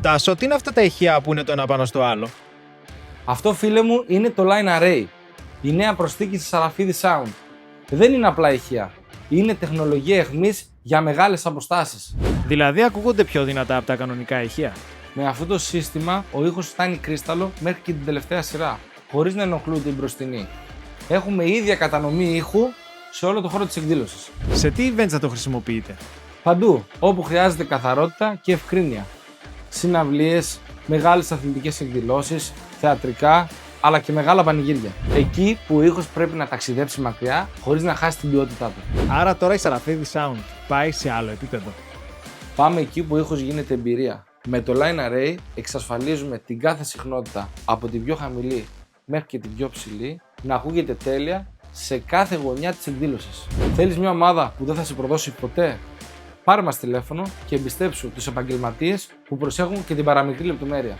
Τάσο, τι είναι αυτά τα ηχεία που είναι το ένα πάνω στο άλλο? Αυτό, φίλε μου, είναι το Line Array, η νέα προσθήκη της Sarafidi Sound. Δεν είναι απλά ηχεία, είναι τεχνολογία εχμής για μεγάλες αποστάσεις. Δηλαδή ακούγονται πιο δυνατά από τα κανονικά ηχεία. Με αυτό το σύστημα, ο ήχος φτάνει κρίσταλο μέχρι και την τελευταία σειρά, χωρίς να ενοχλούν την μπροστινή. Έχουμε ίδια κατανομή ήχου σε όλο το χώρο της εκδήλωσης. Σε τι events θα το χρησιμοποιείτε? Παντού, όπου χρειάζεται καθαρότητα και ευκρίνεια. Συναυλίες, μεγάλες αθλητικές εκδηλώσεις, θεατρικά, αλλά και μεγάλα πανηγύρια. Εκεί που ο ήχος πρέπει να ταξιδέψει μακριά, χωρίς να χάσει την ποιότητά του. Άρα τώρα η Sarafidi Sound πάει σε άλλο επίπεδο. Πάμε εκεί που ο ήχος γίνεται εμπειρία. Με το Line Array εξασφαλίζουμε την κάθε συχνότητα από την πιο χαμηλή μέχρι και την πιο ψηλή να ακούγεται τέλεια σε κάθε γωνιά της εκδήλωσης. Θέλεις μια ομάδα που δεν θα σε προδώσει ποτέ? Πάρε μας τηλέφωνο και εμπιστέψου τους επαγγελματίες που προσέχουν και την παραμικρή λεπτομέρεια.